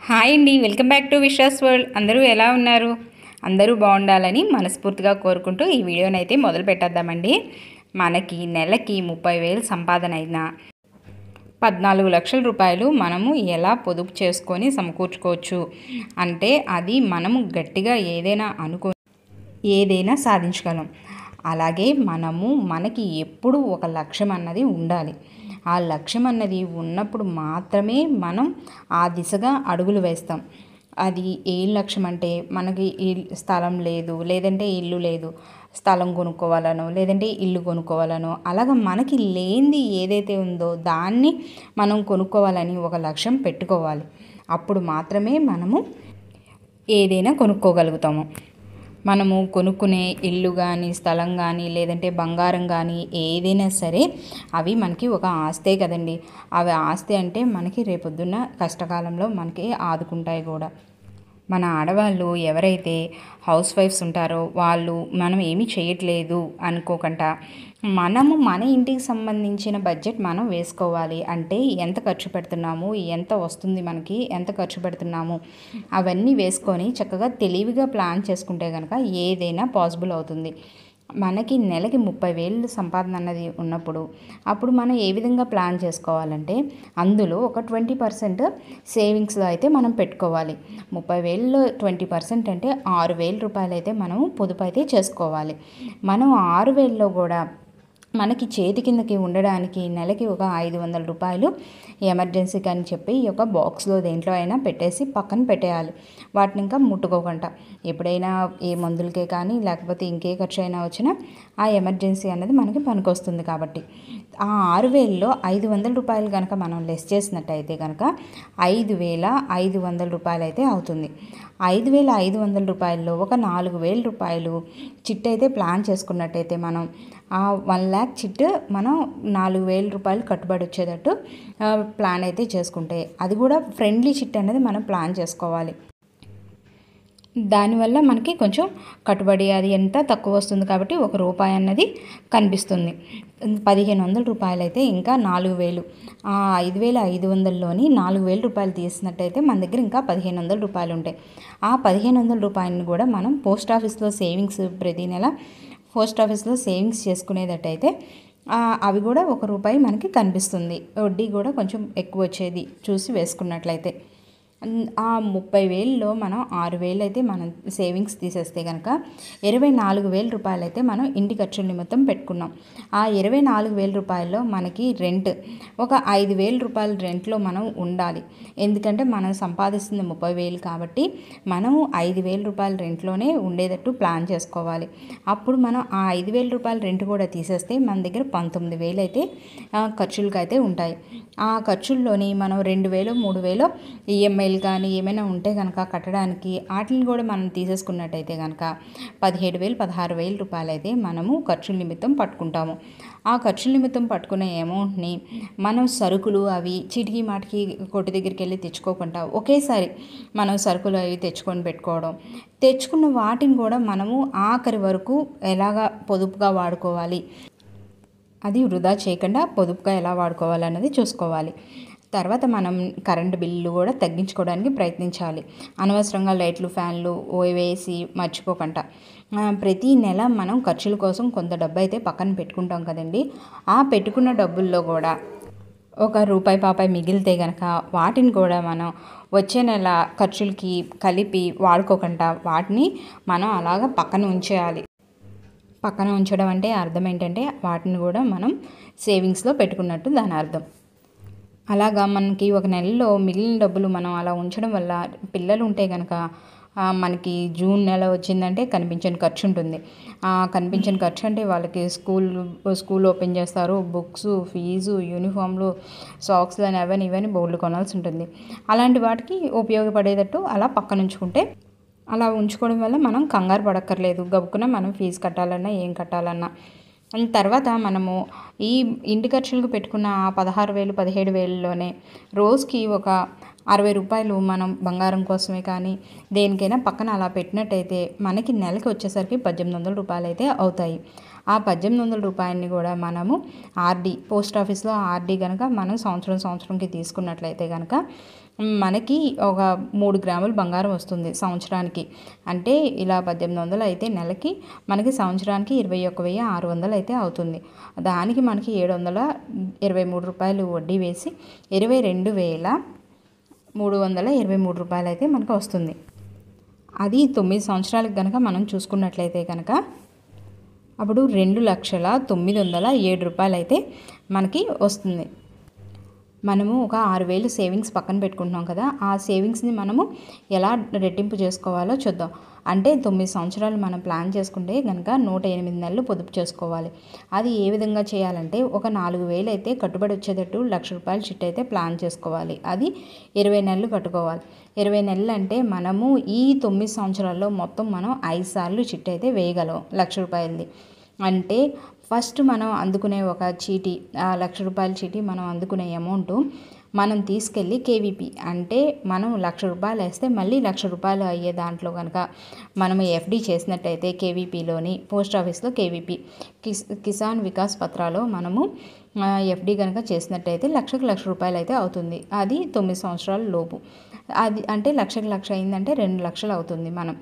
Hi అండి, welcome back to Vishwas world. అందరూ ఎలా ఉన్నారు? అందరూ బాగుండాలని మనస్ఫూర్తిగా కోరుకుంటూ ఈ వీడియోని అయితే మొదలు పెట్టేద్దామండి. మనకి నెలకి 30,000 సంపాదన అయినా 14 లక్షల రూపాయలు మనము ఎలా పొదుపు చేసుకొని సమకూర్చుకోవచ్చు అంటే అది మనము గట్టిగా ఏదైనా సాధించగలం. అలాగే మనకి ఎప్పుడు ఒక లక్ష్యం అన్నది ఉండాలి. ఆ లక్ష్యం అన్నది ఉన్నప్పుడు మాత్రమే మనం ఆ దిశగా అడుగులు వేస్తాం. అది ఏం లక్ష్యం అంటే మనకి స్థలం లేదు, లేదంటే ఇల్లు లేదు, స్థలం కొనుక్కోవాలనో లేదంటే ఇల్లు కొనుక్కోవాలనో అలాగా మనకి లేనిది ఏదైతే ఉందో దాన్ని మనం కొనుక్కోవాలని ఒక లక్ష్యం పెట్టుకోవాలి. అప్పుడు మాత్రమే మనము ఏదైనా కొనుక్కోగలుగుతాము. మనము కొనుక్కునే ఇల్లు కానీ, స్థలం కానీ, లేదంటే బంగారం కానీ ఏదైనా సరే అవి మనకి ఒక ఆస్తే కదండి. అవి ఆస్తి అంటే మనకి రేపొద్దున్న కష్టకాలంలో మనకి ఆదుకుంటాయి కూడా. మన ఆడవాళ్ళు ఎవరైతే హౌస్ వైఫ్స్ ఉంటారో వాళ్ళు మనం ఏమీ చేయట్లేదు అనుకోకుండా మన ఇంటికి సంబంధించిన బడ్జెట్ మనం వేసుకోవాలి. అంటే ఎంత ఖర్చు పెడుతున్నాము, ఎంత వస్తుంది, మనకి ఎంత ఖర్చు పెడుతున్నాము అవన్నీ వేసుకొని చక్కగా తెలివిగా ప్లాన్ చేసుకుంటే కనుక ఏదైనా పాసిబుల్ అవుతుంది. మనకి నెలకి 30,000 సంపాదన అన్నది ఉన్నప్పుడు అప్పుడు మనం ఏ విధంగా ప్లాన్ చేసుకోవాలంటే అందులో ఒక 20% సేవింగ్స్లో అయితే మనం పెట్టుకోవాలి. 30,000లో 20% అంటే 6,000 రూపాయలు అయితే మనం పొదుపు అయితే చేసుకోవాలి. మనం 6,000లో కూడా మనకి చేతి కిందకి ఉండడానికి నెలకి ఒక 500 రూపాయలు ఎమర్జెన్సీకి అని చెప్పి ఈ యొక్క బాక్స్లో దేంట్లో అయినా పెట్టేసి పక్కన పెట్టేయాలి. వాటిని ఇంకా ముట్టుకోకుండా ఎప్పుడైనా ఏ మందులకే కానీ లేకపోతే ఇంకే ఖర్చు అయినా వచ్చినా ఆ ఎమర్జెన్సీ అనేది మనకి పనికొస్తుంది. కాబట్టి ఆ 6,000లో 500 రూపాయలు కనుక మనం లెస్ చేసినట్టయితే కనుక 5,500 రూపాయలు అయితే అవుతుంది. 5,500 రూపాయల్లో ఒక 4,000 రూపాయలు చిట్ అయితే ప్లాన్ చేసుకున్నట్టయితే మనం ఆ 1 lakh చిట్ మనం 4,000 రూపాయలు కట్టుబడి వచ్చేటట్టు ప్లాన్ అయితే చేసుకుంటే అది కూడా ఫ్రెండ్లీ చిట్ అనేది మనం ప్లాన్ చేసుకోవాలి. దానివల్ల మనకి కొంచెం కట్టుబడి అది ఎంత తక్కువ వస్తుంది కాబట్టి ₹1 అన్నది కనిపిస్తుంది. 1,500 రూపాయలు అయితే ఇంకా 4,000 ఆ 5,500లోని 4,000 రూపాయలు తీసినట్టయితే మన దగ్గర ఇంకా 1,500 రూపాయలు ఉంటాయి. ఆ 1,500 రూపాయలని కూడా మనం పోస్ట్ ఆఫీస్లో సేవింగ్స్ ప్రతి నెల పోస్ట్ ఆఫీస్లో సేవింగ్స్ చేసుకునేటట్టయితే అవి కూడా ₹1 మనకి కనిపిస్తుంది. వడ్డీ కూడా కొంచెం ఎక్కువ వచ్చేది చూసి వేసుకున్నట్లయితే ఆ 30,000లో మనం 6,000 అయితే మనం సేవింగ్స్ తీసేస్తే కనుక 24,000 రూపాయలు అయితే మనం ఇంటి ఖర్చుల నిమిత్తం పెట్టుకున్నాం. ఆ 24,000 రూపాయల్లో మనకి రెంట్ ఒక 5,000 రూపాయల రెంట్లో మనం ఉండాలి. ఎందుకంటే మనం సంపాదిస్తుంది 30,000 కాబట్టి మనము 5,000 రూపాయల రెంట్లోనే ఉండేటట్టు ప్లాన్ చేసుకోవాలి. అప్పుడు మనం ఆ 5,000 రూపాయల రెంట్ కూడా తీసేస్తే మన దగ్గర 19,000 అయితే ఖర్చులకి అయితే ఉంటాయి. ఆ ఖర్చుల్లోని మనం 2,000 3,000 ఈఎంఐలు కానీ ఏమైనా ఉంటే కనుక కట్టడానికి వాటిని కూడా మనం తీసేసుకున్నట్టయితే కనుక 17,000 16,000 రూపాయలు అయితే మనము ఖర్చుల నిమిత్తం పట్టుకుంటాము. ఆ ఖర్చుల నిమిత్తం పట్టుకునే అమౌంట్ని మనం సరుకులు అవి చీటికి మాటికి కొట్టు దగ్గరికి వెళ్ళి తెచ్చుకోకుండా ఒకేసారి మనం సరుకులు అవి తెచ్చుకొని పెట్టుకోవడం, తెచ్చుకున్న వాటిని కూడా మనము ఆఖరి వరకు ఎలాగా పొదుపుగా వాడుకోవాలి, అది వృధా చేయకుండా పొదుపుగా ఎలా వాడుకోవాలన్నది చూసుకోవాలి. తర్వాత మనం కరెంటు బిల్లు కూడా తగ్గించుకోవడానికి ప్రయత్నించాలి. అనవసరంగా లైట్లు ఫ్యాన్లు వేసి మర్చిపోకుండా ప్రతి నెల మనం ఖర్చుల కోసం కొంత డబ్బు అయితే పక్కన పెట్టుకుంటాం కదండి. ఆ పెట్టుకున్న డబ్బుల్లో కూడా ఒక రూపాయి పాపాయి మిగిలితే కనుక వాటిని కూడా మనం వచ్చే నెల ఖర్చులకి కలిపి వాడుకోకుండా వాటిని మనం అలాగా పక్కన ఉంచేయాలి. పక్కన ఉంచడం అంటే అర్థం ఏంటంటే వాటిని కూడా మనం సేవింగ్స్లో పెట్టుకున్నట్టు దాని అర్థం. అలాగా మనకి ఒక నెలలో మిగిలిన డబ్బులు మనం అలా ఉంచడం వల్ల పిల్లలు ఉంటే కనుక మనకి జూన్ నెల వచ్చిందంటే కనిపించని ఖర్చు ఉంటుంది. కనిపించని ఖర్చు అంటే వాళ్ళకి స్కూల్ ఓపెన్ చేస్తారు, బుక్స్, ఫీజు, యూనిఫామ్లు, సాక్స్లు అని అవన్నీ ఇవన్నీ బోర్డులు కొనాల్సి ఉంటుంది. అలాంటి వాటికి ఉపయోగపడేటట్టు అలా పక్కన ఉంచుకుంటే అలా ఉంచుకోవడం వల్ల మనం కంగారు పడక్కర్లేదు. గబుక్కున మనం ఫీజు కట్టాలన్నా ఏం కట్టాలన్నా. తర్వాత మనము ఈ ఇంటి ఖర్చులకు పెట్టుకున్న 16,000 17,000లోనే రోజుకి ఒక 60 రూపాయలు మనం బంగారం కోసమే కానీ దేనికైనా పక్కన అలా పెట్టినట్టయితే మనకి నెలకి వచ్చేసరికి 1,800 రూపాయలు అయితే అవుతాయి. ఆ 1,800 రూపాయలని కూడా మనము పోస్ట్ ఆఫీస్లో ఆర్డీ కనుక మనం సంవత్సరంకి తీసుకున్నట్లయితే కనుక మనకి ఒక 3 గ్రాములు బంగారం వస్తుంది సంవత్సరానికి. అంటే ఇలా 1800 అయితే నెలకి మనకి సంవత్సరానికి 21,600 అయితే అవుతుంది. దానికి మనకి 723 రూపాయలు వడ్డీ వేసి 22,323 రూపాయలు అయితే మనకు వస్తుంది. అది 9 సంవత్సరాలకు కనుక మనం చూసుకున్నట్లయితే కనుక అప్పుడు 2,09,07 రూపాయలు అయితే మనకి వస్తుంది. మనము ఒక 6,000 సేవింగ్స్ పక్కన పెట్టుకుంటున్నాం కదా, ఆ సేవింగ్స్ని మనము ఎలా రెట్టింపు చేసుకోవాలో చూద్దాం. అంటే 9 సంవత్సరాలు మనం ప్లాన్ చేసుకుంటే కనుక 108 నెలలు పొదుపు చేసుకోవాలి. అది ఏ విధంగా చేయాలంటే ఒక 4,000 అయితే కట్టుబడి వచ్చేటట్టు 1,00,000 రూపాయల చిట్ అయితే ప్లాన్ చేసుకోవాలి. అది 20 నెలలు కట్టుకోవాలి. 20 నెలలు అంటే మనము ఈ 9 సంవత్సరాల్లో మొత్తం మనం 5 సార్లు చిట్ అయితే వేయగలం 1,00,000 రూపాయలది. అంటే ఫస్ట్ మనం అందుకునే ఒక చీటీ, ఆ 1,00,000 రూపాయల చీటీ మనం అందుకునే అమౌంట్ మనం తీసుకెళ్ళి కేవీపీ అంటే మనం 1,00,000 రూపాయలు వేస్తే మళ్ళీ 1,00,000 రూపాయలు అయ్యే దాంట్లో కనుక మనము ఎఫ్డి చేసినట్టయితే కేవీపీలోని పోస్ట్ ఆఫీస్లో కేవీపీ కిసాన్ వికాస్ పత్రాలో మనము ఎఫ్డి కనుక చేసినట్టయితే 1,00,000 రూపాయలు అయితే అవుతుంది. అది 9 సంవత్సరాల లోపు. అది అంటే 1,00,000 అయిందంటే 2,00,000 అవుతుంది. మనం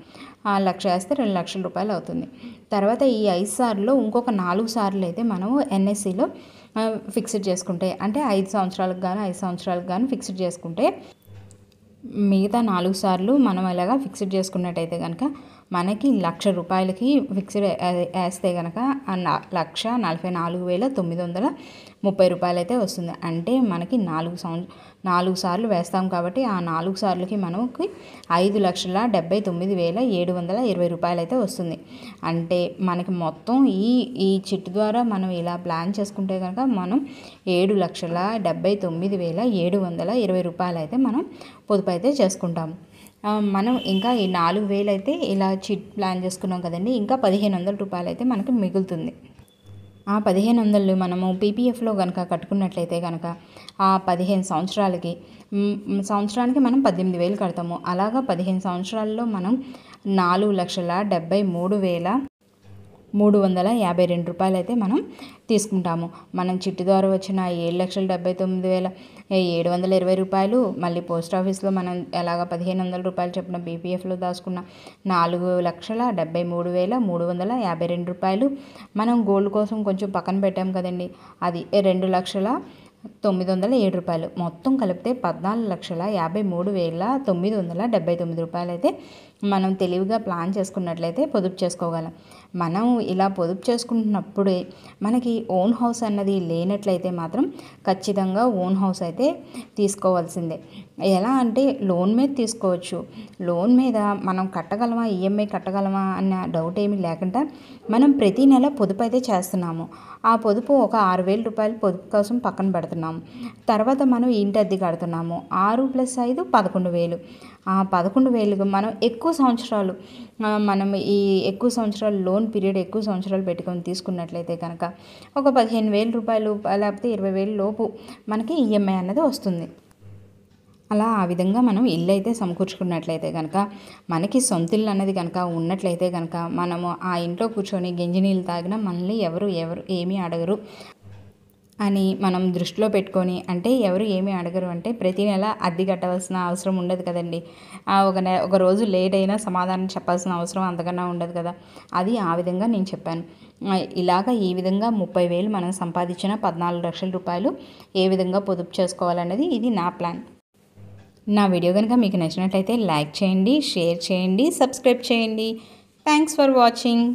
1,00,000 వేస్తే 2,00,000 రూపాయలు అవుతుంది. తర్వాత ఈ 5 సార్లు ఇంకొక 4 సార్లు అయితే మనము ఎన్ఎస్సిలో ఫిక్స్డ్ చేసుకుంటే అంటే 5 సంవత్సరాలకు గాను ఫిక్స్డ్ చేసుకుంటే మిగతా 4 సార్లు మనం ఇలాగా ఫిక్స్డ్ చేసుకున్నట్టయితే కనుక మనకి 1,00,000 రూపాయలకి ఫిక్స్డ్ వేస్తే కనుక 1,44,930 రూపాయలు అయితే వస్తుంది. అంటే మనకి 4 సార్లు వేస్తాం కాబట్టి ఆ 4 సార్లకి మనకి 5,79,720 రూపాయలు అయితే వస్తుంది. అంటే మనకి మొత్తం ఈ చిట్ ద్వారా మనం ఇలా ప్లాన్ చేసుకుంటే కనుక మనం 7,79,720 రూపాయలు అయితే మనం పొదుపు అయితే చేసుకుంటాం. మనం ఇంకా ఈ 4,000 అయితే ఇలా చిట్ ప్లాన్ చేసుకున్నాం కదండి, ఇంకా 1,500 రూపాయలు అయితే మనకు మిగులుతుంది. ఆ 1,500 మనము పీపీఎఫ్లో కనుక కట్టుకున్నట్లయితే కనుక ఆ 15 సంవత్సరానికి మనం 18,000 కడతాము. అలాగా 15 సంవత్సరాల్లో మనం 4,73,352 రూపాయలు అయితే మనం తీసుకుంటాము. మనం చిట్టు ద్వారా వచ్చిన 7,79,720 రూపాయలు, మళ్ళీ పోస్ట్ ఆఫీస్లో మనం ఎలాగ 1,500 రూపాయలు చొప్పున పీపీఎఫ్లో దాచుకున్న 4,73,352 రూపాయలు, మనం గోల్డ్ కోసం కొంచెం పక్కన పెట్టాం కదండి, అది 2,09,07 రూపాయలు, మొత్తం కలిపితే 14,53,979 రూపాయలు అయితే మనం తెలివిగా ప్లాన్ చేసుకున్నట్లయితే పొదుపు చేసుకోగలం. మనం ఇలా పొదుపు చేసుకుంటున్నప్పుడే మనకి ఓన్ హౌస్ అన్నది లేనట్లయితే మాత్రం ఖచ్చితంగా ఓన్ హౌస్ అయితే తీసుకోవాల్సిందే. ఎలా అంటే లోన్ మీద తీసుకోవచ్చు. లోన్ మీద మనం కట్టగలమా, ఈఎంఐ కట్టగలమా అన్న డౌట్ ఏమీ లేకుండా మనం ప్రతి నెల పొదుపు అయితే చేస్తున్నాము. ఆ పొదుపు ఒక 6,000 రూపాయలు పొదుపు కోసం పక్కన పెడుతున్నాము. తర్వాత మనం ఇంటి అద్దె కడుతున్నాము. 6 + 5 11,000. ఆ 11,000 మనం ఎక్కువ సంవత్సరాలు లోన్ పీరియడ్ ఎక్కువ సంవత్సరాలు పెట్టుకొని తీసుకున్నట్లయితే కనుక ఒక 15,000 రూపాయలు లేకపోతే 20,000 లోపు మనకి ఈఎంఐ అన్నది వస్తుంది. అలా ఆ విధంగా మనం ఇల్లు అయితే సమకూర్చుకున్నట్లయితే కనుక మనకి సొంత ఇల్లు అన్నది కనుక ఉన్నట్లయితే కనుక మనము ఆ ఇంట్లో కూర్చొని గంజి నీళ్ళు తాగినా మనల్ని ఎవరు ఏమీ అడగరు అని మనం దృష్టిలో పెట్టుకొని, అంటే ఎవరు ఏమీ అడగరు అంటే ప్రతి నెల అద్దె కట్టవలసిన అవసరం ఉండదు కదండి. ఒక రోజు లేట్ అయినా సమాధానం చెప్పాల్సిన అవసరం అంతకన్నా ఉండదు కదా. అది ఆ విధంగా నేను చెప్పాను. ఈ విధంగా 30,000 మనం సంపాదించిన 14,00,000 రూపాయలు ఏ విధంగా పొదుపు చేసుకోవాలన్నది ఇది నా ప్లాన్. నా వీడియో కనుక మీకు నచ్చినట్లయితే లైక్ చేయండి, షేర్ చేయండి, సబ్స్క్రైబ్ చేయండి. Thanks for watching.